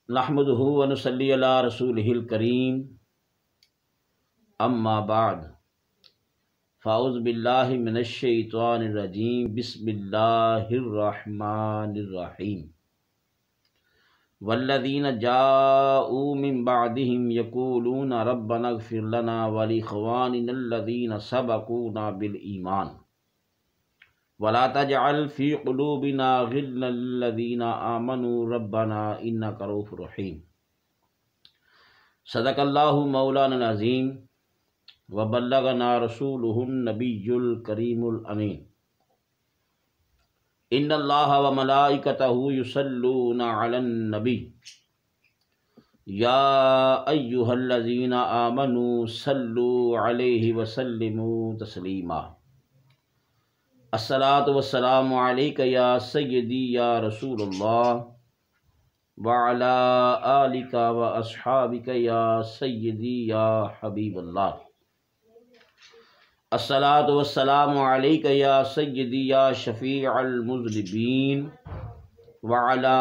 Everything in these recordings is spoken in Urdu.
نحمدہ ونصلی علی رسولہ الکریم اما بعد فاعوذ باللہ من الشیطان الرجیم بسم اللہ الرحمن الرحیم والذین جاءوا من بعدهم یقولون ربنا اغفر لنا ولاخواننا الذین سبقونا بالایمان ولا تجعل في قلوبنا غلا للذین آمنوا ربنا انک رؤوف رحیم۔ صدق اللہ مولانا العظیم وبلغنا رسولہ النبی الکریم الامین۔ ان اللہ وملائکتہ یصلون علی النبی یا ایہا الذین آمنوا صلوا علیہ وسلموا تسلیما۔ الصلاۃ والسلام علیک یا سیدی یا رسول اللہ وعلی آلک واصحابک یا سیدی یا حبیب اللہ۔ الصلاۃ والسلام علیک یا سیدی یا شفیع المذنبین وعلی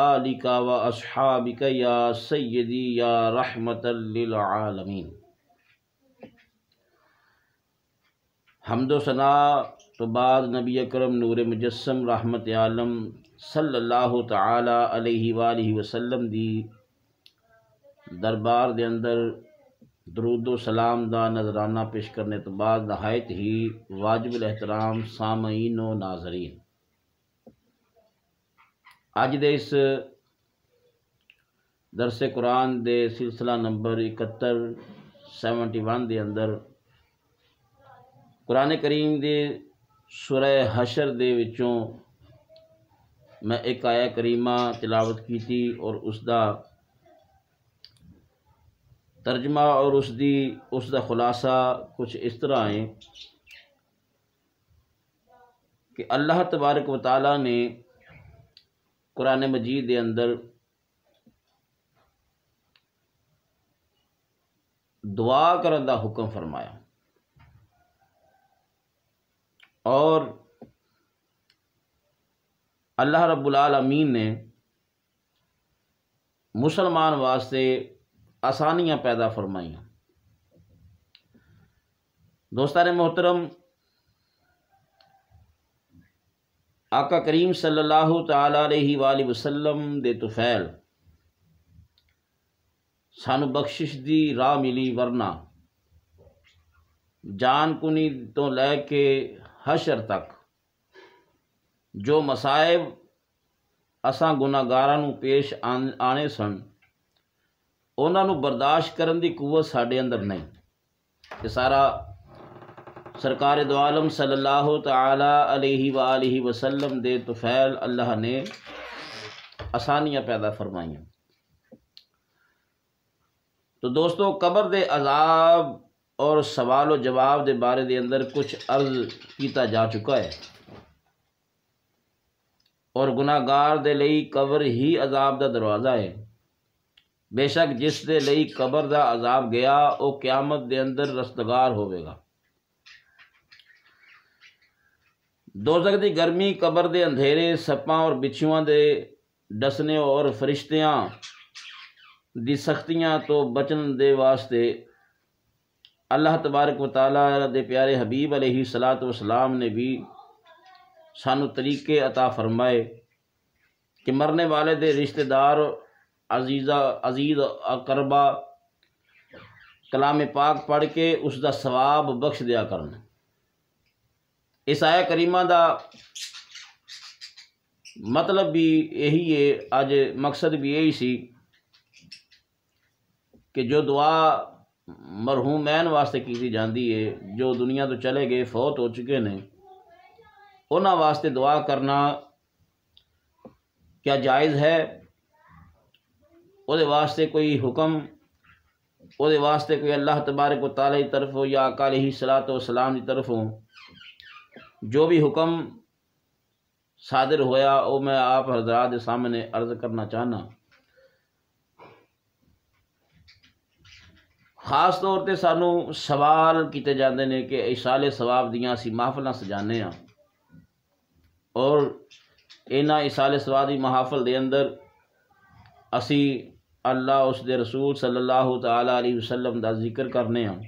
آلک واصحابک یا سیدی یا رحمۃ للعالمین۔ حمد و ثنا تو بعد نبی اکرم نور مجسم رحمت عالم صلی اللہ تعالی علیہ وآلہ وسلم دی دربار دے اندر درود و سلام دا نذرانہ پیش کرنے تو بعد نہایت ہی واجب الاحترام سامعین و ناظرین، اج دے اس درس قرآن دے سلسلہ نمبر 71 دے اندر قرآن کریم دے سورہ حشر دے وچوں میں ایک آیہ کریمہ تلاوت کی تھی اور اس دا ترجمہ اور اس دا خلاصہ کچھ اس طرح ہے کہ اللہ تبارک و تعالیٰ نے قرآن مجید دے اندر دعا کرن دا حکم فرمایا، اور اللہ رب العالمین نے مسلمان واسطے آسانیاں پیدا فرمائیاں۔ دوستان محترم، آقا کریم صلی اللہ تعالی علیہ وآلہ وسلم دے طفیل سانو بخشش دی راہ ملی، ورنہ جان کنی تو لے کے حشر تک جو مصائب اساں گناہگاراں نوں پیش آنے سن، انہاں نوں برداشت کرن دی قوت ساڈے اندر نہیں۔ یہ سارا سرکار دو عالم صلی اللہ تعالی علیہ وآلہ وسلم دے طفیل اللہ نے آسانیاں پیدا فرمائیاں۔ تو دوستو، قبر دے عذاب اور سوال و جواب دے بارے دے اندر کچھ عرض کیتا جا چکا ہے، اور گناہگار دے لئی قبر ہی عذاب دا دروازہ ہے۔ بے شک جس دے لئی قبر دا عذاب گیا او قیامت دے اندر رستگار ہوئے گا۔ دوزخ دی گرمی، قبر دے اندھیرے، سپاں اور بچھواں دے ڈسنے اور فرشتیاں دی سختیاں تو بچن دے واسطے اللہ تبارک و تعالیٰ دے پیارے حبیب علیہ الصلاۃ والسلام نے بھی سانو طریقے عطا فرمائے کہ مرنے والے دے رشتہ دار، عزیز اقربا کلام پاک پڑھ کے اس دا ثواب بخش دیا کرنا۔ اس آیہ کریمہ دا مطلب بھی یہی ہے، آج مقصد بھی یہی سی کہ جو دعا مرحومین واسطے کی جاندی ہے، جو دنیا تو چلے گئے، فوت ہو چکے نے، انہاں واسطے دعا کرنا کیا جائز ہے؟ او دے واسطے کوئی حکم، او دے واسطے کوئی اللہ تبارک و تعالی کی طرف ہو یا آقا علیہ الصلوۃ والسلام کی طرف ہو، جو بھی حکم صادر ہویا او میں آپ حضرات کے سامنے عرض کرنا چاہنا۔ خاص طور تے سانو سوال کیتے جاندے نے کہ ایصال ثواب دیاں اسی محفلاں سجانے ہاں، اور انہاں ایصال ثواب دی محافل دے اندر اسی اللہ اس دے رسول صلی اللہ تعالی علیہ وسلم دا ذکر کرنے ہاں،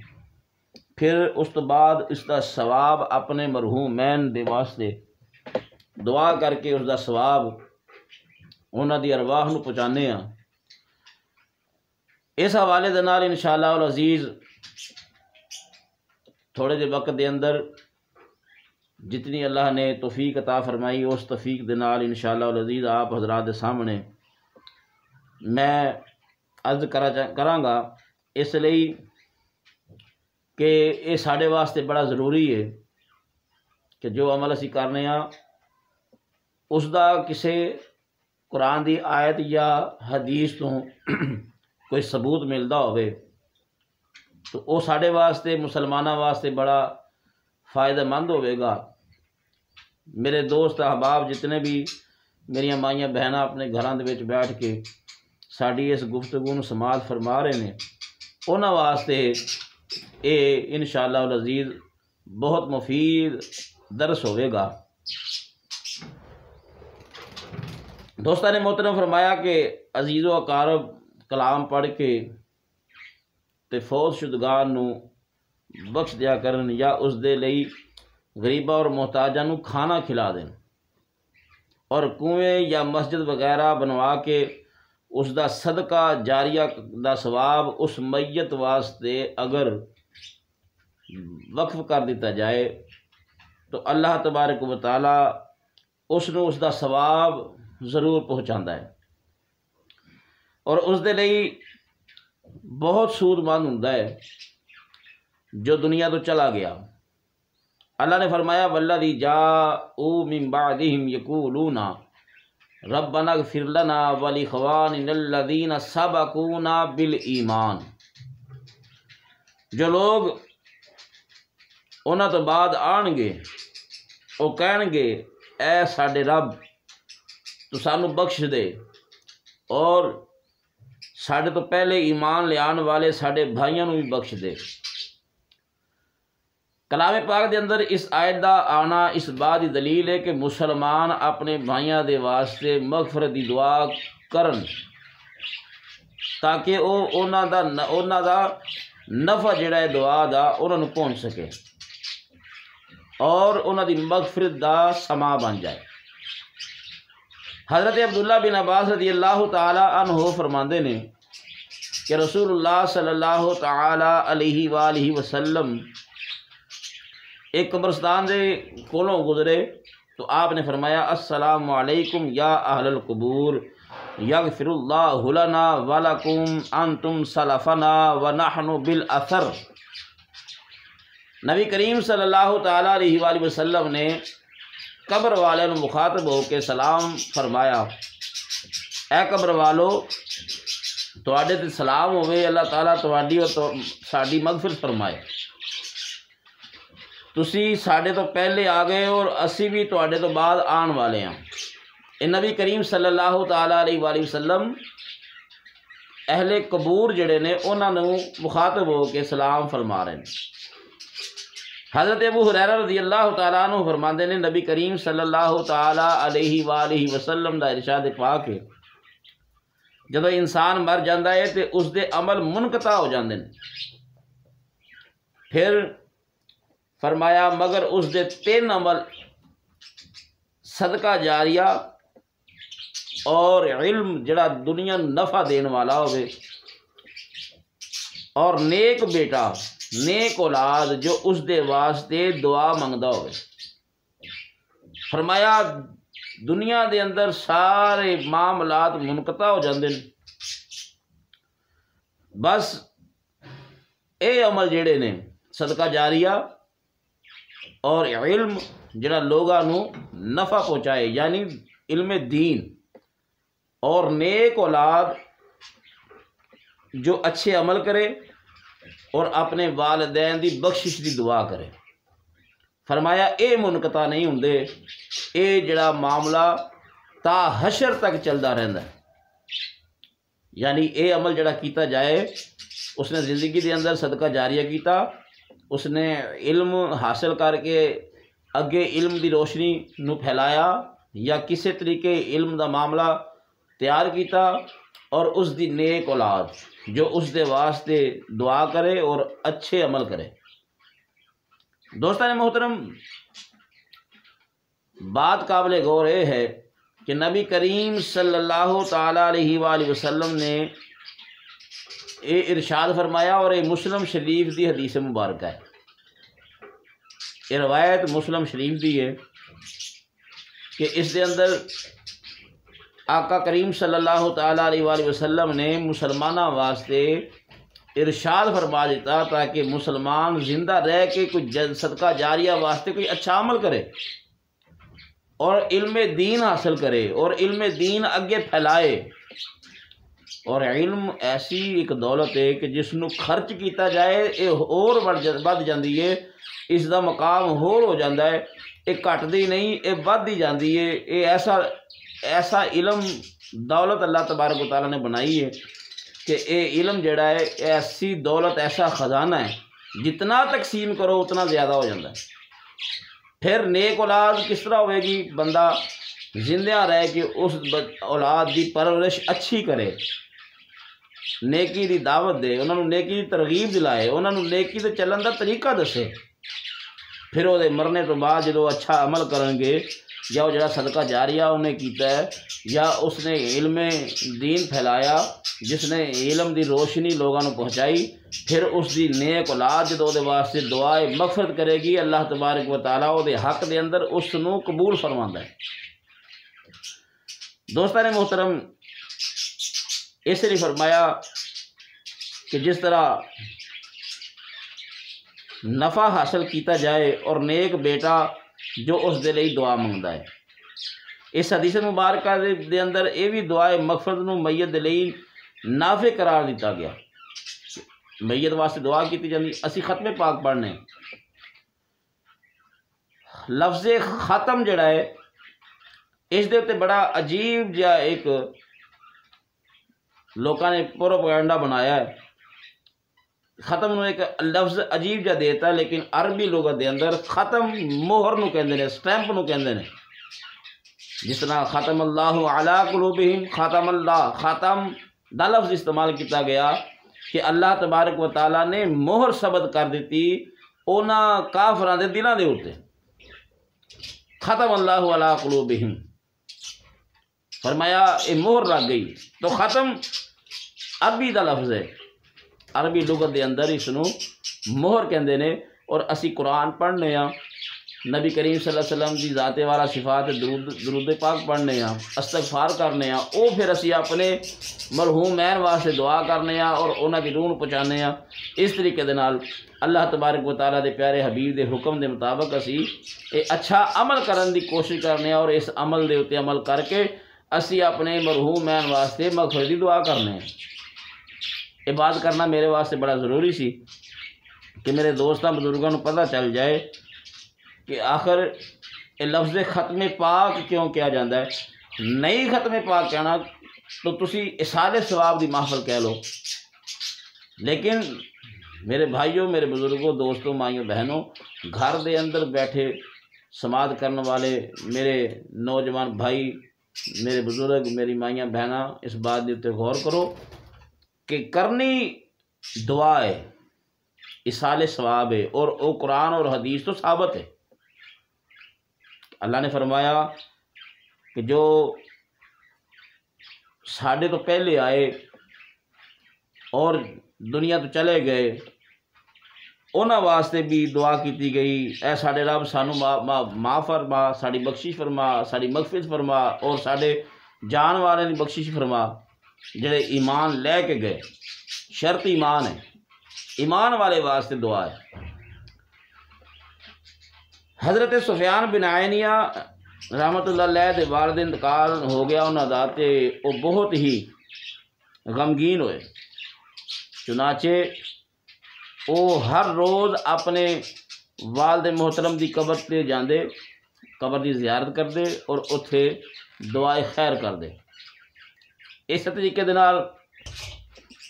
پھر اس تو بعد اس دا ثواب اپنے مرحومین دے واسطے دعا کر کے اس دا ثواب انہاں دی ارواح نو پہنچانے ہاں۔ اس حوالے دے نال انشاءاللہ العزیز تھوڑے دے وقت دے اندر جتنی اللہ نے توفیق عطا فرمائی اس توفیق دے نال انشاءاللہ العزیز آپ حضرات دے سامنے میں عرض کراں گا، اس لئی کہ یہ ساڈے واسطے بڑا ضروری ہے کہ جو عمل اسی کرنے ہاں اس دا کسے قرآن دی آیت یا حدیث تو کوئی ثبوت ملدا ہوئے تو وہ ساڈے واسطے مسلمانوں واسطے بڑا فائدہ مند ہوئے گا۔ میرے دوست احباب جتنے بھی میری مائیاں بہناں اپنے گھراں دے وچ بیٹھ کے ساڈی اس گفتگو نو سماعت فرما رہے ہیں، انہاں واسطے اے انشاءاللہ العزیز بہت مفید درس ہوئے گا۔ دوستان محترم فرمایا کہ عزیز و اقارب کلام پڑھ کے تے فوت شدگان نو بخش دیا کرن یا اس دے لئی غریباں اور محتاجاں نو کھانا کھلا دیں، اور کنویں یا مسجد وغیرہ بنوا کے اس دا صدقہ جاریہ دا ثواب اس میت واسطے اگر وقف کر دیتا جائے تو اللہ تبارک و تعالی اس نو اس دا ثواب ضرور پہنچاندا ہے، اور اس دے لئی بہت سود مند ہوندا ہے جو دنیا تو چلا گیا۔ اللہ نے فرمایا والذی جاءوا من بعدہم یقولون ربنا اغفر لنا ولاخواننا الذین سبقونا بالایمان، جو لوگ انہاں تو بعد آن گے وہ کہن گے اے ساڈے رب تو سانو بخش دے، اور ساڈے تو پہلے ایمان لے آن والے ساڈے بھائیاں نو بھی بخش دے۔ کلام پاک دے اندر اس آیت دا آنا اس بات دی دلیل ہے کہ مسلمان اپنے بھائیاں دے واسطے مغفرت دی دعا کرن تاکہ انہاں دا نفع جڑا ہے دعا دا انہاں نو پہنچ سکے اور انہاں دی مغفرت دا سما بن جائے۔ حضرت عبداللہ بن عباس رضی اللہ تعالی عنہ فرماندے نے کہ رسول اللہ صلی اللہ تعالی علیہ وآلہ وسلم ایک قبرستان دے کولوں گزرے تو آپ نے فرمایا السلام علیکم یا اہل القبور یغفر اللہ لنا ولکم انتم سلفنا ونحن بالاثر۔ نبی کریم صلی اللہ تعالی علیہ وآلہ وسلم نے قبر والے نو مخاطب ہو کے سلام فرمایا، اے قبر والو تواڈے تے سلام ہوئے، اللہ تعالیٰ تواڈی اور ساڈی مغفرت فرمائے، تسی ساڈے تو پہلے آ گئے اور اسی بھی تواڈے تو بعد آن والے ہیں۔ نبی کریم صلی اللہ تعالیٰ علیہ وآلہ وسلم اہل قبور جڑے نے انہاں نو مخاطب ہو کے سلام فرما رہے ہیں۔ حضرت ابو ہریرہ رضی اللہ تعالیٰ عنہ فرماندے نے نبی کریم صلی اللہ تعالیٰ علیہ وآلہ وسلم دا ارشاد پاک ہے جدو انسان مر جاندہ ہے تو اس دے عمل منقطع ہو جاندے ہیں، پھر فرمایا مگر اس دے 3 عمل صدقہ جاریہ اور علم جڑا دنیا نفع دین والا ہوئے اور نیک بیٹا نیک اولاد جو اس دے واسطے دعا منگدا ہوئے۔ فرمایا دنیا دے اندر سارے معاملات منقطع ہو جاندے ہیں، بس اے عمل جڑے نے صدقہ جاریہ اور علم جڑا لوگاں نو نفع پہنچائے یعنی علم دین اور نیک اولاد جو اچھے عمل کرے اور اپنے والدین دی بخشش دی دعا کرے۔ فرمایا اے منقطع نہیں ہوندے، اے جڑا معاملہ تا حشر تک چلدا رہندا ہے، یعنی اے عمل جڑا کیتا جائے اس نے زندگی دے اندر صدقہ جاریہ کیتا، اس نے علم حاصل کر کے اگے علم دی روشنی نو پھیلایا یا کسی طریقے علم دا معاملہ تیار کیتا اور اس دی نیک اولاد جو اس دے واسطے دعا کرے اور اچھے عمل کرے۔ دوستان محترم، بات قابل غور یہ ہے کہ نبی کریم صلی اللہ تعالیٰ علیہ وآلہ وسلم نے یہ ارشاد فرمایا، اور یہ مسلم شریف دی حدیث مبارکہ ہے، یہ روایت مسلم شریف دی ہے کہ اس دے اندر آقا کریم صلی اللہ تعالیٰ علیہ وآلہ وسلم نے مسلمانوں واسطے ارشاد فرما دیتا تاکہ مسلمان زندہ رہ کے کوئی صدقہ جاریہ واسطے کوئی اچھا عمل کرے اور علم دین حاصل کرے اور علم دین اگے پھیلائے۔ اور علم ایسی ایک دولت ہے کہ جس نو خرچ کیتا جائے یہ اور بڑھ جاندی ہے، اس دا مقام ہور ہو جاندہ ہے، یہ گھٹدی نہیں، یہ بڑھتی جاندی ہے۔ یہ ایسا علم دولت اللہ تبارک و تعالیٰ نے بنائی ہے کہ یہ علم جڑا ہے ایسی دولت، ایسا خزانہ ہے، جتنا تقسیم کرو اتنا زیادہ ہو جاتا ہے۔ پھر نیک اولاد کس طرح ہوئے گی؟ بندہ زندہ رہ کے اس اولاد دی پرورش اچھی کرے، نیکی دی دعوت دے، انہوں نے نیکی دی ترغیب دلائے، انہوں نے نیکی تے چلن دا طریقہ دسے۔ پھر وہ مرنے تو بعد جدو اچھا عمل کریں گے، یا وہ جڑا صدقہ جاریہ انہیں کیتا ہے، یا اس نے علم دین پھیلایا، جس نے علم دی روشنی لوگوں نے پہنچائی، پھر اس دی نیک اولاد جدو دے واسطے دعائے مغفرت کرے گی، اللہ تبارک و تعالیٰ وہ دے حق دے اندر اس نو قبول فرماندا ہے۔ دوستان محترم، اس لیے فرمایا کہ جس طرح نفع حاصل کیتا جائے اور نیک بیٹا جو اس دے لئی دعا منگدا ہے۔ اس حدیث مبارکہ دے اندر یہ بھی دعائے مغفرت نو میت دے لئی نافع قرار دیتا گیا، میت واسطے دعا کیتی جاندی۔ اسی ختم پاک پڑھنے، لفظ ختم جڑا ہے اس دے تے بڑا عجیب جہا ایک لوکاں نے پروپیگنڈا بنایا ہے۔ ختم نو ایک لفظ عجیب جہا دیتا ہے، لیکن عربی لغت دے اندر ختم مہر نو کہندے نے، سٹیمپ نو کہندے نے۔ جس طرح ختم اللہ علی قلوبہم، ختم اللہ، ختم دا لفظ استعمال کیتا گیا کہ اللہ تبارک و تعالیٰ نے مہر ثبت کر دیتی اونا کافراں دے دلاں دے اوتے۔ ختم اللہ علی قلوبہم، فرمایا یہ مہر لگ گئی۔ تو ختم عربی دا لفظ ہے، عربی لغت دے اندر اس نو مہر کہندے نے۔ اور اسی قرآن پڑھنے ہاں، نبی کریم صلی اللہ علیہ وسلم دی ذات والا صفات درود پاک پڑھنے ہاں، استغفار کرنے ہاں، او پھر اسی اپنے مرحومین واسطے دعا کرنے ہاں اور انہاں دی روح پہنچانے ہاں۔ اس طریقے دے نال اللہ تبارک و تعالیٰ دے پیارے حبیب دے حکم دے مطابق اسی اچھا عمل کرن دی کوشش کرنے ہاں، اور اس عمل دے اتے عمل کر کے اسی اپنے مرحومین واسطے مغفرت دی دعا کرنے ہیں۔ یہ بات کرنا میرے واسطے بڑا ضروری سی کہ میرے دوستاں بزرگوں کو پتہ چل جائے کہ آخر یہ لفظ ختم پاک کیوں کیا جاتا ہے۔ نہیں ختم پاک کہنا تو تسی اصال ثواب دی محفل کہہ لو، لیکن میرے بھائیوں، میرے بزرگوں، دوستوں، مائیوں، بہنوں، گھر دے اندر بیٹھے سماعت کرنے والے میرے نوجوان بھائی، میرے بزرگ، میری مائیاں بہناں، اس بات دے اوتے غور کرو کہ کرنی دعا ہے، اصال ثواب ہے، اور وہ قرآن اور حدیث تو ثابت ہے۔ اللہ نے فرمایا کہ جو ساڈے تو پہلے آئے اور دنیا تو چلے گئے، انہاں واسطے بھی دعا کیتی گئی، اے ساڈے رب سانو معاف فرما، ساڈی بخشش فرما، ساڈی مغفرت فرما، اور ساڈے جان والے دی بخشش فرما جڑے ایمان لے کے گئے۔ شرط ایمان ہے، ایمان والے واسطے دعا ہے۔ حضرت سفیان بن عینیہ رحمت اللہ علیہ دے والد انتقال ہو گیا انہاں دا، تے وہ بہت ہی غمگین ہوئے۔ چنانچہ وہ ہر روز اپنے والد محترم دی قبر تے جاندے، قبر دی زیارت کردے اور اتھے دعائے خیر کردے۔ اس طریقے دے نال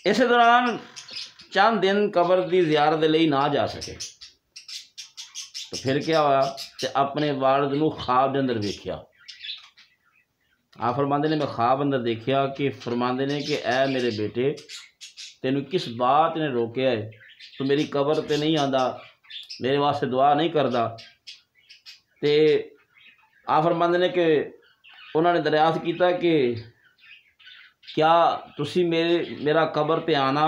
اس دوران چند دن قبر دی زیارت لئی نہ جا سکے، تو پھر کیا ہوا کہ اپنے والد نو خواب دے اندر ویکھیا، آپ فرماندے نے میں خواب اندر دیکھیا کہ فرماندے نے کہ اے میرے بیٹے تینوں کس بات نے روکیا ہے، تو میری قبر تے نہیں آندا، میرے واسطے دعا نہیں کردا۔ تے آپ فرماندے نے کہ انہوں نے دریافت کیتا کہ کیا تسی میرا قبر تے آنا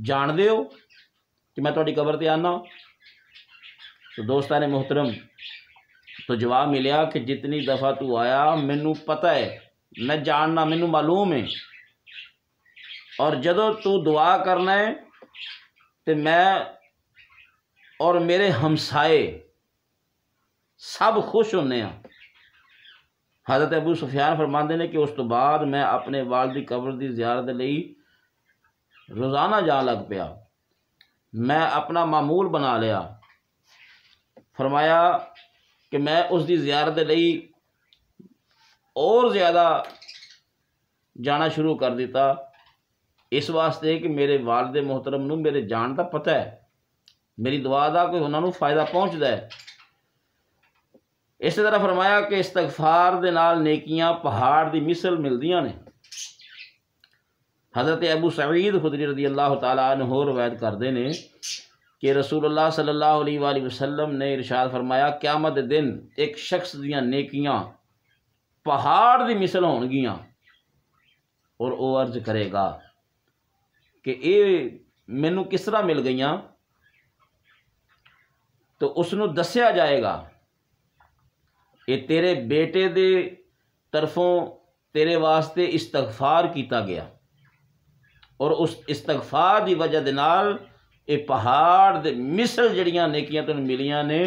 جان دے ہو کہ میں تہاڈی قبر تے آنا؟ تو دوستان محترم تو جواب ملیا کہ جتنی دفعہ تو آیا مینوں پتہ ہے، میں جاننا، مینوں معلوم ہے، اور جدوں تو دعا کرنا ہے تے میں اور میرے ہمسائے سب خوش ہونے ہیں۔ حضرت ابو سفیان فرماندے نے کہ اس تو بعد میں اپنے والد دی قبر دی زیارت لئی روزانہ جان لگ پیا، میں اپنا معمول بنا لیا۔ فرمایا کہ میں اس دی زیارت لئی اور زیادہ جانا شروع کر دیتا، اس واسطے کہ میرے والد محترم نو میرے جان دا پتہ ہے، میری دعا دا کوئی انہاں نو فائدہ پہنچدا ہے۔ اس طرح فرمایا کہ استغفار دے نال نیکیاں پہاڑ دی مثل ملدیاں نے۔ حضرت ابو سعید خدری رضی اللہ تعالیٰ عنہ روایت کردے نے کہ رسول اللہ صلی اللہ علیہ وآلہ وسلم نے ارشاد فرمایا قیامت دے دن ایک شخص دیاں نیکیاں پہاڑ دی مثل ہون گیاں، اور او عرض کرے گا کہ اے مینوں کس طرح مل گئیاں؟ تو اس نو دسیا جائے گا اے تیرے بیٹے دے طرفوں تیرے واسطے استغفار کیتا گیا، اور اس استغفار دی وجہ دے نال اے پہاڑ دے مثل جڑیاں نیکیاں تینوں ملیاں نے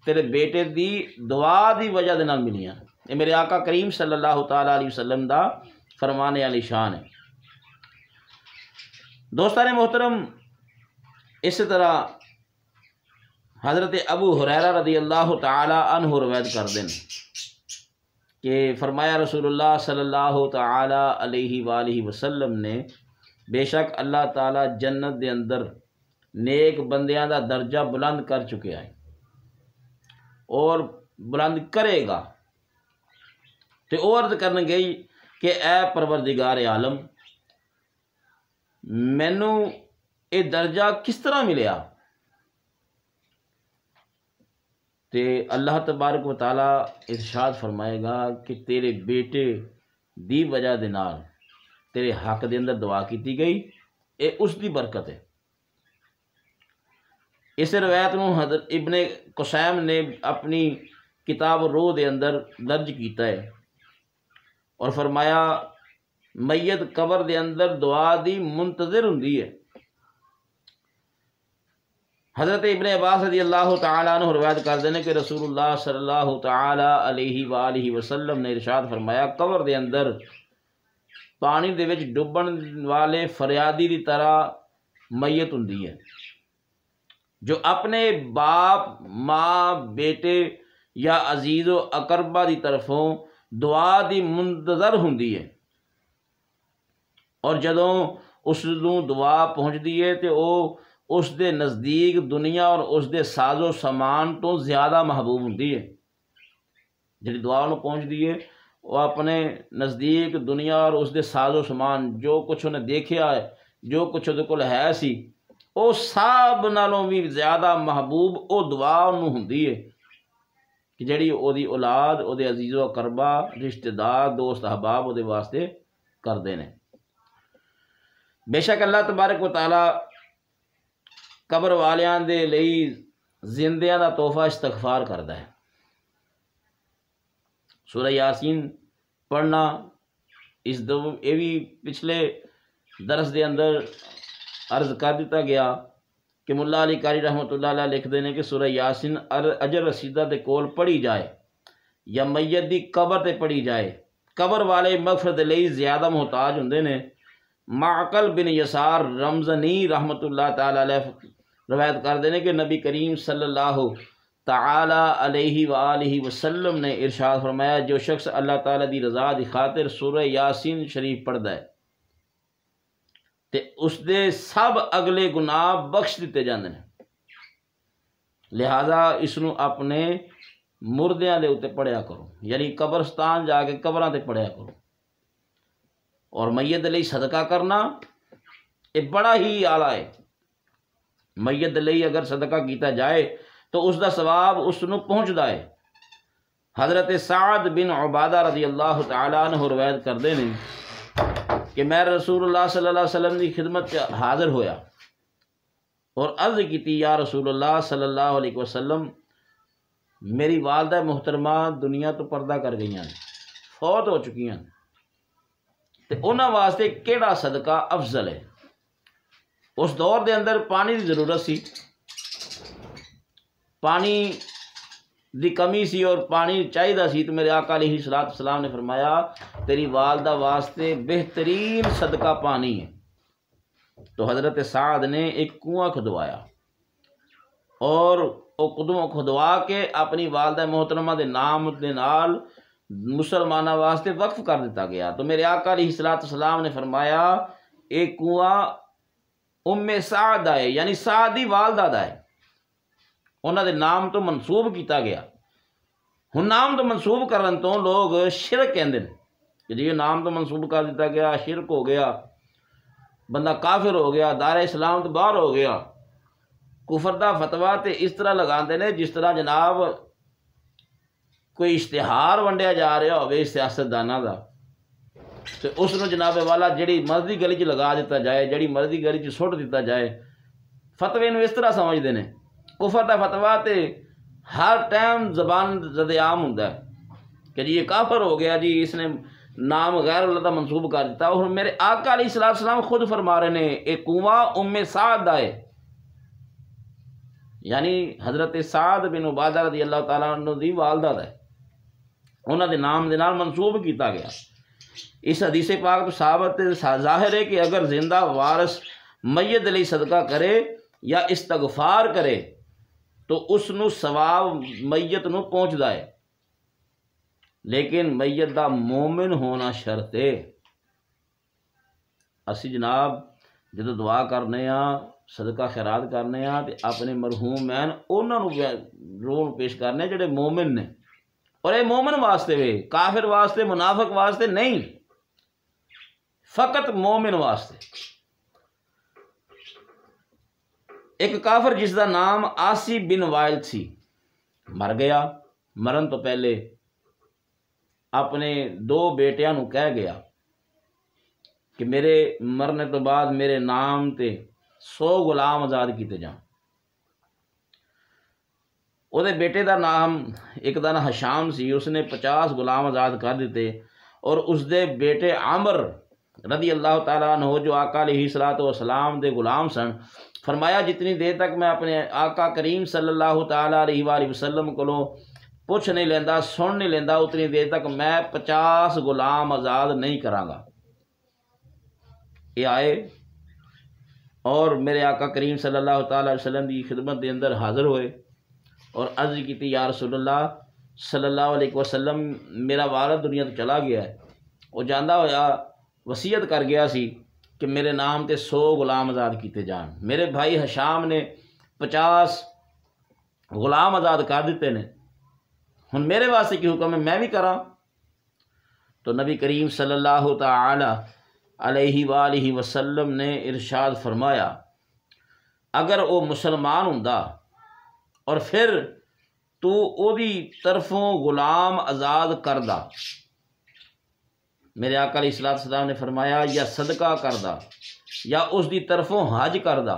تیرے بیٹے دی دعا دی وجہ دے نال ملیاں۔ اے میرے آقا کریم صلی اللہ تعالیٰ علیہ وسلم دا فرمان علی شان ہے۔ دوستان محترم اس طرح حضرت ابو ہریرہ رضی اللہ تعالی عنہ روایت کردے ہیں کہ فرمایا رسول اللہ صلی اللہ تعالی علیہ وآلہ وسلم نے بے شک اللہ تعالی جنت دے اندر نیک بندیاں دا درجہ بلند کر چکیا ہے اور بلند کرے گا۔ تے او عرض کرن گئی کہ اے پروردگار عالم مینوں اے درجہ کس طرح ملیا؟ تے اللہ تبارک و تعالی ارشاد فرمائے گا کہ تیرے بیٹے دی وجہ دے نال تیرے حق دے اندر دعا کیتی گئی، اے اس دی برکت ہے۔ اس روایت نو حضرت ابن قسیم نے اپنی کتاب روح دے اندر درج کیتا ہے اور فرمایا میت قبر دے اندر دعا دی منتظر ہوندی ہے۔ حضرت ابن عباس رضی اللہ تعالیٰ عنہ روایت کردے نے کہ رسول اللہ صلی اللہ تعالیٰ علیہ وآلہ وسلم نے ارشاد فرمایا قبر دے اندر پانی دے وچ ڈبن والے فریادی دی طرح میت ہوندی ہے جو اپنے باپ، ماں، بیٹے یا عزیز و اقربا دی طرفوں دعا دی منتظر ہوندی ہے، اور جدوں اس نوں دعا پہنچدی ہے تے او اس دے نزدیک دنیا اور اس دے ساز و سامان تو زیادہ محبوب ہوندی ہے۔ جڑی دعا نوں پہنچدی ہے وہ اپنے نزدیک دنیا اور اس دے ساز و سامان جو کچھ انہیں دیکھیا ہے، جو کچھ وہ کول ہے سی، وہ سب نالوں بھی زیادہ محبوب وہ دعا انہوں ہوندی ہے کہ جڑی او دی اولاد، او دے عزیز و اقربا، رشتہ دار، دوست احباب او دے واسطے کردے نے۔ بے شک اللہ تبارک و تعالی قبر والیاں دے لئی زندیاں دا تحفہ استغفار کردا ہے۔ سورہ یاسین پڑھنا اس یہ بھی پچھلے درس دے اندر عرض کر دیتا گیا کہ ملا علی قاری رحمۃ اللہ علیہ لکھ دینے کہ سورہ یاسین اجر رسیدہ دے کول پڑھی جائے یا میت دی قبر تے پڑھی جائے، قبر والے مغفرت لئی زیادہ محتاج ہوندے نے۔ معقل بن یسار رمزنی رحمۃ اللہ تعالی علیہ روایت کر دینے کہ نبی کریم صلی اللہ تعالی علیہ وآلہ وسلم نے ارشاد فرمایا جو شخص اللہ تعالی دی رضا دی خاطر سورہ یاسین شریف پڑھدا ہے تے اس دے سب اگلے گناہ بخش دیتے جاندے ہیں، لہذا اس نو اپنے مردیاں دے اتے پڑھیا کرو، یعنی قبرستان جا کے قبراں تے پڑھیا کرو۔ اور میت لئی صدقہ کرنا یہ بڑا ہی اعلیٰ ہے۔ میت لئی اگر صدقہ کیتا جائے تو اس دا ثواب اس نو پہنچدا ہے۔ حضرت سعد بن عبادہ رضی اللہ تعالیٰ عنہ روایت کردے نے کہ میں رسول اللہ صلی اللہ علیہ وسلم کی خدمت حاضر ہویا اور عرض کیتی یا رسول اللہ صلی اللہ علیہ وسلم، میری والدہ محترمہ دنیا تو پردہ کر گئی ہیں، فوت ہو چکی ہیں، تے انہاں واسطے کیڑا صدقہ افضل ہے؟ اس دور دے اندر پانی دی ضرورت سی، پانی دی کمی سی اور پانی چاہیے سی، تو میرے آقا علیہ الصلوۃ والسلام نے فرمایا تیری والدہ واسطے بہترین صدقہ پانی ہے۔ تو حضرت سعد نے ایک کنواں کھدوایا اور وہ کنواں کھدوا کے اپنی والدہ محترمہ دے نام دے نال مسلمانوں واسطے وقف کر دیتا گیا۔ تو میرے آقا علیہ الصلوۃ والسلام نے فرمایا ایک کنواں ام سعد ہے، یعنی سعد دی والدہ دا ہے، انہاں دے نام تو منسوب کیتا گیا۔ ہن نام تو منسوب کرن تو لوگ شرک کہندے نے کہ جی یہ نام تو منسوب کر دیتا گیا، شرک ہو گیا، بندہ کافر ہو گیا، دار اسلام تو باہر ہو گیا۔ کفر دا فتویٰ تے اس طرح لگاندے نے جس طرح جناب کوئی اشتہار ونڈیا جا رہا ہوئے سیاستداناں دا، تو اس نو جناب والا جڑی مرضی گلی چ لگا دیتا جائے، جڑی مرضی گلی چ سٹ دیتا جائے۔ فتوے نو اس طرح سمجھدے نے۔ کفر دا فتویٰ تے ہر ٹائم زبان زد عام ہوندا ہے کہ جی یہ کافر ہو گیا، جی اس نے نام غیر اللہ دا منسوب کر دیتا۔ اور میرے آقا علیہ الصلوۃ والسلام خود فرما رہے نے ایک کنواں ام سعد دا ہے، یعنی حضرت سعد بن عبادہ رضی اللہ تعالیٰ عنہ دی والدہ دا ہے، انہاں دے نام دے نال منسوب کیتا گیا۔ اس حدیث پاک تو ثابت ظاہر ہے کہ اگر زندہ وارث میت لئی صدقہ کرے یا استغفار کرے تو اس نو ثواب میت نو پہنچدا ہے، لیکن میت دا مومن ہونا شرط ہے۔ اسی جناب جدو دعا کرنے ہاں، صدقہ خیرات کرنے ہاں تے اپنے مرحوم ہیں انہاں نو رول پیش کرنے جڑے مومن نے، اور اے مومن واسطے وے، کافر واسطے منافق واسطے نہیں، فقط مومن واسطے۔ ایک کافر جس دا نام آسی بن وائل سی مر گیا، مرن تو پہلے اپنے دو بیٹیاں نو کہہ گیا کہ میرے مرنے تو بعد میرے نام تے 100 غلام آزاد کیتے جان۔ او دے بیٹے دا نام ایک دا نام حشام سی، اس نے 50 غلام آزاد کر دیتے، اور اس دے بیٹے عمر رضی اللہ تعالیٰ عنہ جو آقا علیہ الصلوۃ والسلام دے غلام سن، فرمایا جتنی دیر تک میں اپنے آقا کریم صلی اللہ تعالیٰ علیہ وآلہ وسلم کو پوچھ نہیں لیندہ، سن نہیں لیندہ، اتنی دیر تک میں 50 غلام آزاد نہیں کراں گا۔ یہ آئے اور میرے آقا کریم صلی اللہ تعالیٰ علیہ وسلم کی خدمت دے اندر حاضر ہوئے اور عرض کیتی یا رسول اللہ صلی اللہ علیہ وسلم، میرا والد دنیا تو چلا گیا ہے، وہ جاندہ ہویا وصیت کر گیا سی کہ میرے نام تے 100 غلام آزاد کیتے جان۔ میرے بھائی حشام نے 50 غلام آزاد کر دیتے نے، ہن میرے واسطے کی حکم ہے میں بھی کراں؟ تو نبی کریم صلی اللہ تعالی علیہ وآلہ وسلم نے ارشاد فرمایا اگر وہ مسلمان ہوندا اور پھر تو او دی طرفوں غلام آزاد کردا، میرے آقا علیہ الصلوۃ والسلام نے فرمایا یا صدقہ کردا یا اس دی طرفوں حج کردا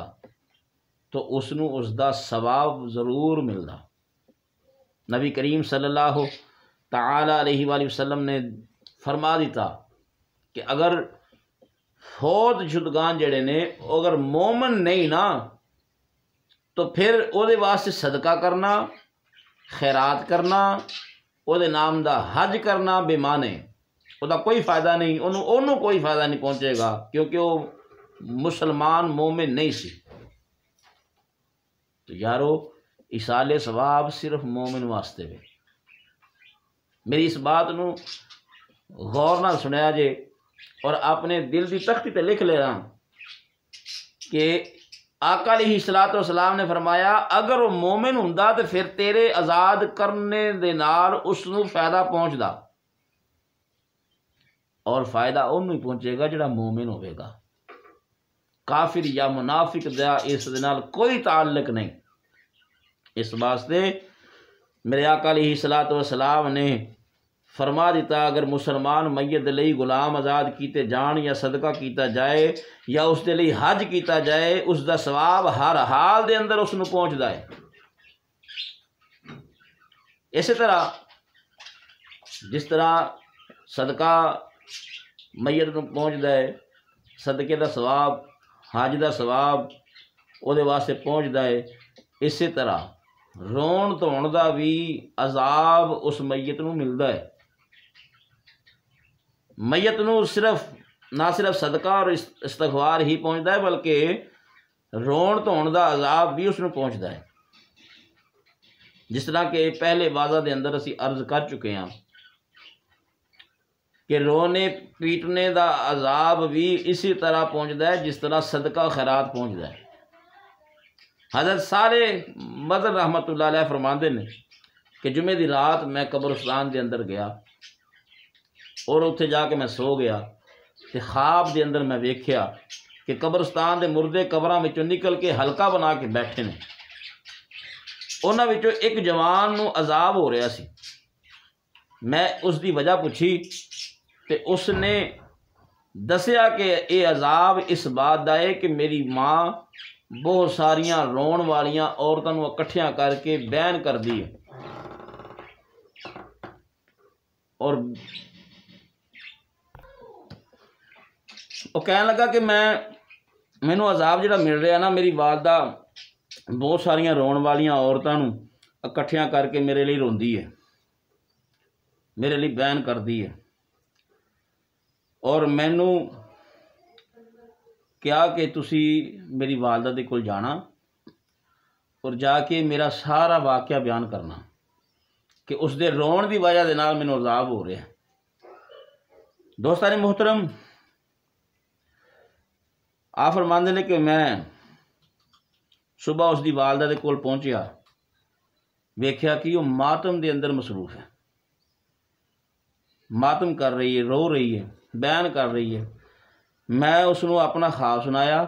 تو اس نو اس دا ثواب ضرور ملدا۔ نبی کریم صلی اللہ تعالی علیہ وآلہ وسلم نے فرما دیتا کہ اگر فوت شدگان جڑے نے اگر مومن نہیں نا تو پھر او دے واسطے صدقہ کرنا، خیرات کرنا، او دے نام دا حج کرنا بے معنی، او دا کوئی فائدہ نہیں، انہوں کوئی فائدہ نہیں پہنچے گا کیونکہ وہ مسلمان مومن نہیں سی۔ تو یارو ایصال ثواب صرف مومن واسطے ہے۔ میری اس بات نو غور نہ سنیا جے اور اپنے دل دی تختی تے لکھ لے رہا کہ آقا علیہ الصلوۃ والسلام نے فرمایا اگر وہ مومن ہوندا تو پھر تیرے آزاد کرنے دے نال اس نو فائدہ پہنچدا، اور فائدہ انہوں ہی پہنچے گا جڑا مومن ہوئے گا، کافر یا منافق دا اس دے نال کوئی تعلق نہیں۔ اس واسطے میرے آقا علیہ الصلوۃ والسلام نے فرما دیتا اگر مسلمان میت لئی غلام آزاد کیتے جان یا صدقہ کیتا جائے یا اس دے لئی حج کیتا جائے، اس دا ثواب ہر حال دے اندر اس نو پہنچدا ہے۔ اسی طرح جس طرح صدقہ میت نو پہنچدا ہے، صدقے دا ثواب، حج دا ثواب وہ دے واسطے پہنچدا ہے، اسی طرح رون دھون دا بھی عذاب اس میت نو ملدا ہے۔ میت نو نہ صرف صدقہ اور استغفار ہی پہنچدا ہے بلکہ رون دھون دا عذاب بھی اس نو پہنچدا ہے، جس طرح کہ پہلے واضح دے اندر اسی عرض کر چکے ہیں کہ رونے پیٹنے دا عذاب بھی اسی طرح پہنچدا ہے جس طرح صدقہ خیرات پہنچدا ہے۔ حضرت صالح مدر رحمت اللہ علیہ فرماندے نے کہ جمعے دی رات میں قبرستان دے اندر گیا اور اتھے جا کے میں سو گیا تے خواب دے اندر میں ویکھیا کہ قبرستان دے مردے قبراں وچوں نکل کے حلقہ بنا کے بیٹھے نے، انہاں وچوں ایک جوان نو عذاب ہو رہا سی۔ میں اس دی وجہ پوچھی تے اس نے دسیا کہ اے عذاب اس بات دا ہے کہ میری ماں بہت ساریاں رون والیاں عورتاں نو اکٹھیاں کر کے بیان کر دی ہے، اور وہ کہنے لگا کہ مینوں عذاب جڑا مل رہا نا، میری والدہ بہت ساریاں رون والیاں عورتاں نو اکٹھیاں کر کے میرے لیے روندی ہے، میرے لیے بیان کر دی ہے، اور مینوں کیا کہ تسی میری والدہ دے کول جانا اور جا کے میرا سارا واقعہ بیان کرنا کہ اس دے رون دی وجہ دے نال مینوں عذاب ہو رہا ہے۔ دوستان محترم، آپ فرماندے نے کہ میں صبح اس دی والدہ دے کول پہنچیا، ویکھیا کہ وہ ماتم دے اندر مصروف ہے، ماتم کر رہی ہے، رو رہی ہے، بیان کر رہی ہے۔ میں اس نو اپنا خواب سنایا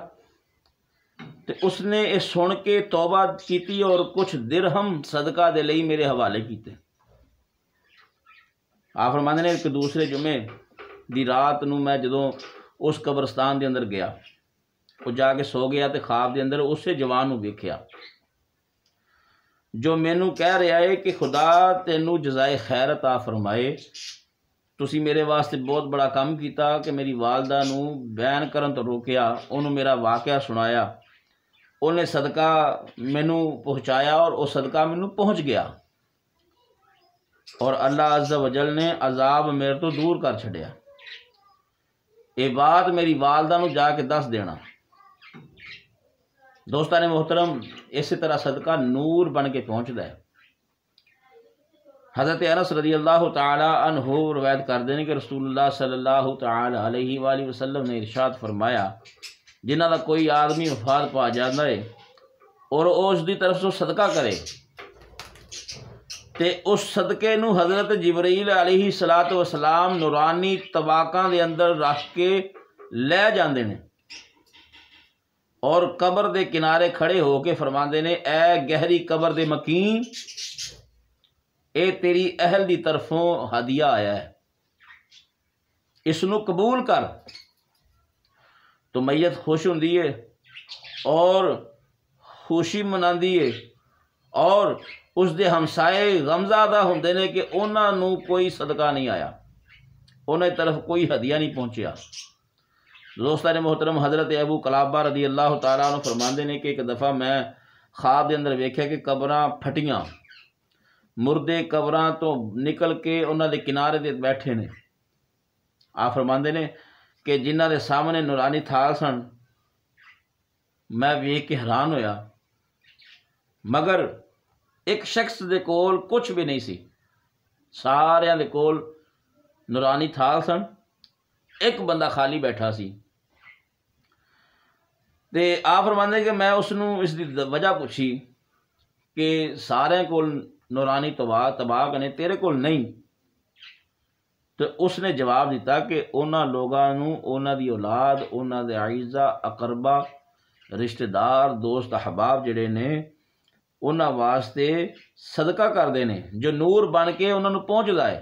تے اس نے یہ سن کے توبہ کیتی اور کچھ درہم صدقہ دے لئی میرے حوالے کیتے۔ آپ فرماندے نے ایک دوسرے جمعے دی رات نو میں جدوں اس قبرستان دے اندر گیا، وہ جا کے سو گیا تے خواب دے اندر اسے جوان نو ویکھیا جو مینوں کہہ رہا ہے کہ خدا تینوں جزائے خیر عطا فرمائے، تسی میرے واسطے بہت بڑا کام کیتا کہ میری والدہ نو بیان کرن تو روکیا، انہوں میرا واقعہ سنایا، انہیں صدقہ مینوں پہنچایا اور وہ صدقہ مینوں پہنچ گیا، اور اللہ عز و جل نے عذاب میرے تو دور کر چھڑیا۔ یہ بات میری والدہ نو جا کے دس دینا۔ دوستان محترم، اسی طرح صدقہ نور بن کے پہنچدا ہے۔ حضرت انس رضی اللہ تعالی عنہ روایت کر دیں کہ رسول اللہ صلی اللہ تعالی علیہ وآلہ وسلم نے ارشاد فرمایا جنہ دا کوئی آدمی وفات پا جاتا ہے اور اس دی طرف سے صدقہ کرے تے اس صدقے نو حضرت جبرائیل علیہ الصلوۃ والسلام نورانی طباقاں دے اندر رکھ کے لے جاندے نے اور قبر دے کنارے کھڑے ہو کے فرماندے نے اے گہری قبر دے مکین، اے تیری اہل دی طرفوں ہدیہ آیا ہے، اس نو قبول کر۔ تو میت خوش ہوندی ہے اور خوشی مناندی ہے، اور اس دے ہمسائے غمزدہ ہوندے نے کہ انہاں نو کوئی صدقہ نہیں آیا، انہاں دی طرف کوئی ہدیہ نہیں پہنچیا۔ دوستان محترم، حضرت ابو قلابہ رضی اللہ تعالیٰ عنہ فرماندے نے کہ ایک دفعہ میں خواب دے اندر ویکھیا کہ قبراں پھٹیاں، مردے قبراں تو نکل کے انہاں دے کنارے دے بیٹھے نے۔ آپ فرماندے نے کہ جنہ دے سامنے نورانی تھال سن، میں ویکھ کے حیران ہویا، مگر ایک شخص دے کول کچھ بھی نہیں سی، سارے دے کول نورانی تھال سن، ایک بندہ خالی بیٹھا سی۔ تے آپ فرماندے کہ میں اس نو اس دی وجہ پوچھی کہ سارے کول نورانی طباق نے تیرے کول نہیں، تو اس نے جواب دیتا کہ انہاں لوگاں نو انہاں دی اولاد، انہاں دے اعزا اقربا، رشتہ دار، دوست احباب جڑے نے انہاں واسطے صدقہ کردے نے جو نور بن کے انہاں نو پہنچدا ہے،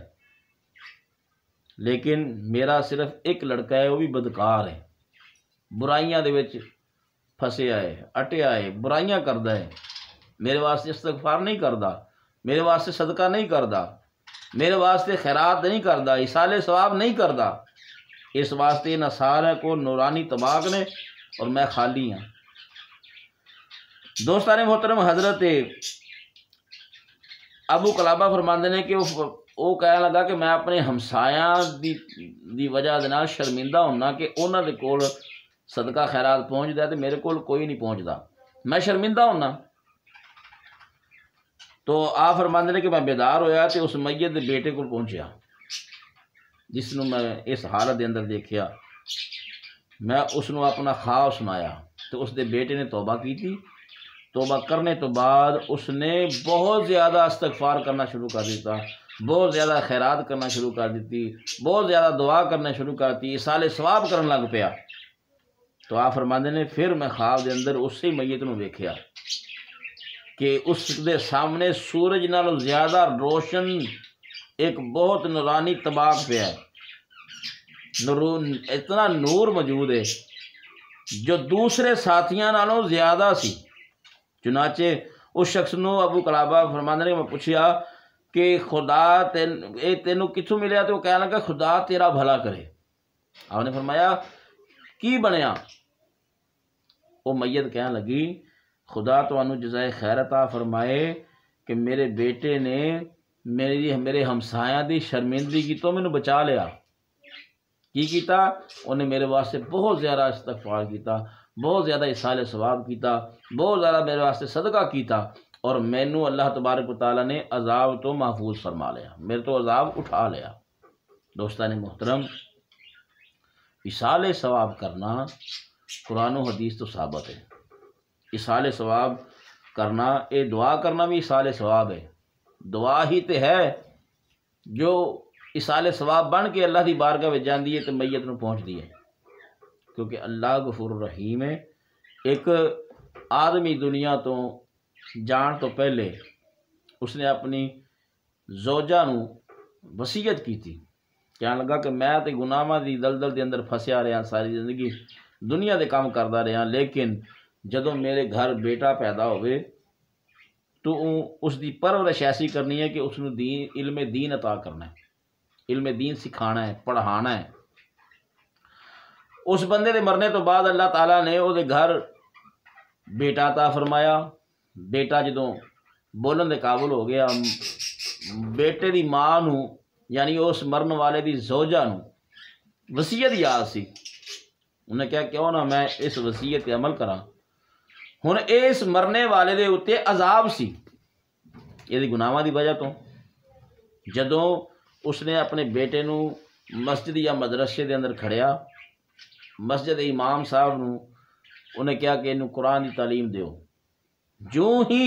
لیکن میرا صرف ایک لڑکا ہے، وہ بھی بدکار ہے، برائیاں دے وچ پھسیا ہے، اٹیا ہے، برائیاں کردا ہے، میرے واسطے استغفار نہیں کردا، میرے واسطے صدقہ نہیں کردا، میرے واسطے خیرات نہیں کردا، ایصال ثواب نہیں کردا، اس واسطے نہ سارے کو نورانی طباق نے اور میں خالی ہاں۔ دوستان محترم، حضرت ابو قلابہ فرماندے نے کہ وہ کہنے لگا کہ میں اپنے ہمسایاں دی وجہ دے نال شرمندہ ہونا کہ انہاں دے کول صدقہ خیرات پہنچدا ہے تے میرے کول کوئی نہیں پہنچدا، میں شرمندہ ہونا۔ تو آپ فرماندے نے کہ میں بیدار ہویا تے اس میت دے بیٹے کو پہنچیا جس نو میں اس حالت دے اندر دیکھیا، میں اس نو اپنا خواب سنایا تو اس دے بیٹے نے توبہ کی تھی۔ توبہ کرنے تو بعد اس نے بہت زیادہ استغفار کرنا شروع کر دیتا، بہت زیادہ خیرات کرنا شروع کر دیتی، بہت زیادہ دعا کرنا شروع کر دی، ایصال ثواب کرن لگ پیا۔ تو آپ فرماندے نے پھر میں خواب دے اندر اسی میت نو ویکھیا کہ اس دے سامنے سورج نالوں زیادہ روشن ایک بہت نورانی طباق پہ ہے، اتنا نور موجود ہے جو دوسرے ساتھیاں نالوں زیادہ سی۔ چنانچہ اس شخص نو ابو قلابہ فرماندے نے میں پوچھیا کہ خدا تینوں کتھوں ملیا؟ تو وہ کہنے لگا خدا تیرا بھلا کرے۔ آپ نے فرمایا کی بنیا؟ وہ میت کہنے لگی خدا تانوں جزائے خیر عطا فرمائے کہ میرے بیٹے نے میرے ہمسایاں دی شرمندگی تو مینوں بچا لیا۔ کی کیتا؟ انہیں میرے واسطے بہت زیادہ استغفار کیتا، بہت زیادہ ایصال ثواب کیتا، بہت زیادہ میرے واسطے صدقہ کیتا، اور مینوں اللہ تبارک و تعالیٰ نے عذاب تو محفوظ فرما لیا، میرے تو عذاب اٹھا لیا۔ دوستان محترم، ایصال ثواب کرنا قرآن و حدیث تو ثابت ہے۔ ایصال ثواب کرنا، اے دعا کرنا بھی ایصال ثواب ہے، دعا ہی تے ہے جو ایصال ثواب بن کے اللہ دی بارگاہ وچ جاندی ہے تے میت نو پہنچدی ہے، کیونکہ اللہ غفور الرحیم ہے۔ ایک آدمی دنیا تو جان تو پہلے اس نے اپنی زوجہ نو وصیت کی تھی، کہنے لگا کہ میں تے گناہاں دی دلدل دے اندر پھسیا رہا، ساری زندگی دنیا دے کام کردا رہا، لیکن جدوں میرے گھر بیٹا پیدا ہوئے تو اس دی پرورش ایسی کرنی ہے کہ اس نو علم دین عطا کرنا ہے، علم دین سکھانا ہے، پڑھانا ہے۔ اس بندے دے مرنے تو بعد اللہ تعالیٰ نے وہ دے گھر بیٹا عطا فرمایا۔ بیٹا جدوں بولن دے قابل ہو گیا، بیٹے دی ماں نو یعنی اس مرن والے دی زوجہ نو وصیت یاد سی، انہیں کہا کیوں نہ میں اس وصیت پہ عمل کراں۔ ہن اس مرنے والے دے اتے عذاب سی یہ گناہاں دی وجہ تو، جدوں اس نے اپنے بیٹے نو مسجد یا مدرسے دے اندر کھڑیا، مسجد امام صاحب نو انہیں کہا کہ انہوں قرآن دی تعلیم دیو، جو ہی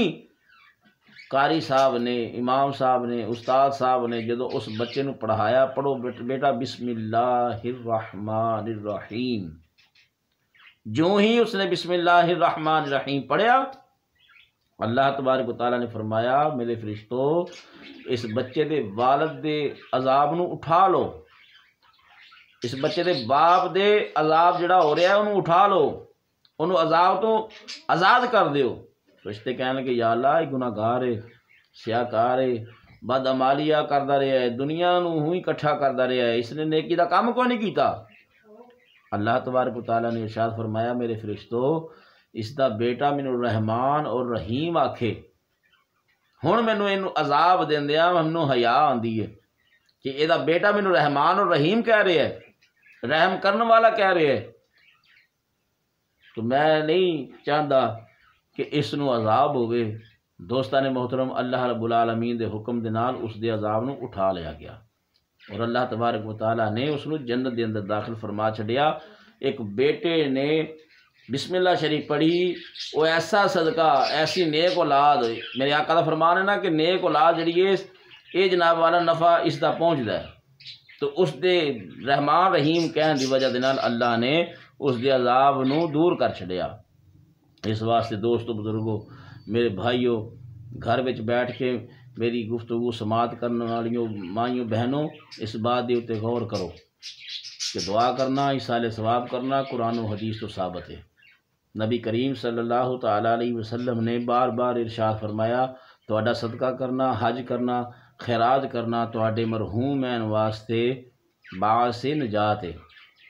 قاری صاحب نے، امام صاحب نے، استاد صاحب نے جدوں اس بچے نو پڑھایا، پڑھو بیٹا بسم اللہ الرحمن الرحیم، جو ہی اس نے بسم اللہ الرحمن الرحیم پڑھیا، اللہ تبارک و تعالیٰ نے فرمایا میرے فرشتو اس بچے دے والد دے عذاب نو اٹھا لو، اس بچے دے باپ دے عذاب جڑا ہو رہا ہے انہوں اٹھا لو، انہوں عذاب تو آزاد کر دیو۔ فرشتے کہنے لگے یا اللہ یہ گناہ گار ہے، سیاکار ہے، بد عمالیہ کردا رہا ہے، دنیا نو ہوئی کٹھا کردا رہا ہے، اس نے نیکی دا کام کوئی نہیں کیتا۔ اللہ تبارک و تعالیٰ نے ارشاد فرمایا میرے فرشتو اس دا بیٹا مینوں رحمان اور رحیم آکھے، ہن مینوں اینوں عذاب دیندیاں مینوں حیا آندی ہے کہ یہ دا بیٹا مینوں رحمان اور رحیم کہہ رہے ہے، رحم کرنے والا کہہ رہے ہے، تو میں نہیں چاہتا کہ اس نو عذاب ہوئے۔ دوستان محترم، اللہ رب العالمین دے حکم دے نال اس دے عذاب نو اٹھا لیا گیا اور اللہ تبارک و تعالیٰ نے اس نو جنت دے اندر داخل فرما چھڈیا۔ ایک بیٹے نے بسم اللہ شریف پڑھی، وہ ایسا صدقہ، ایسی نیک اولاد، میرے آقا دا فرمان ہے نا کہ نیک اولاد جڑی ہے یہ جناب والا نفع اس دا پہنچدا ہے، تو اس دے رحمان رحیم کہن دی وجہ دے نال اللہ نے اس دے عذاب نو دور کر چھڑیا۔ اس واسطے دوستو بزرگو میرے بھائیو، گھر وچ بیٹھ کے میری گفتگو سماعت کرنے والیوں مائیوں بہنوں، اس بات دے اتے غور کرو کہ دعا کرنا، ایصال ثواب کرنا قرآن و حدیث تو ثابت ہے۔ نبی کریم صلی اللہ تعالیٰ علیہ وسلم نے بار بار ارشاد فرمایا، تہاڈا صدقہ کرنا، حج کرنا، خیرات کرنا تہاڈے مرحومین واسطے باعث نجات ہے۔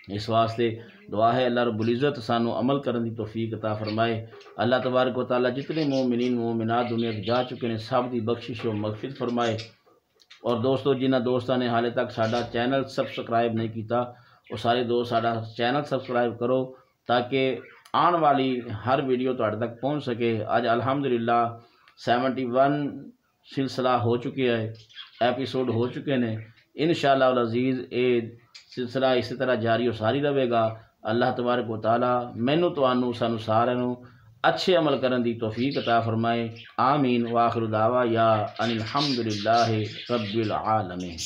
اس واسطے دعا ہے اللہ رب العزت سانو عمل کرن دی توفیق عطا فرمائے۔ اللہ تبارک و تعالیٰ جتنے مومنین مومنات دنیا سے جا چکے ہیں سب دی بخشش و مغفرت فرمائے۔ اور دوستو جنہ دوستاں نے حالے تک ساڈا چینل سبسکرائب نہیں کیتا، وہ سارے دوست ساڈا چینل سبسکرائب کرو تاکہ آن والی ہر ویڈیو تہاڈے تک پہنچ سکے۔ آج الحمدللہ 71 سلسلہ ہو چکے ہے، ایپیسوڈ ہو چکے ہیں۔ انشاءاللہ العزیز یہ سلسلہ اسی طرح جاری و ساری رہے گا۔ اللہ تبارک و تعالیٰ مینوں تانوں سانوں سارے اچھے عمل کرن دی توفیق عطا فرمائے۔ آمین۔ وآخر دعوانا ان الحمدللہ رب العالمین۔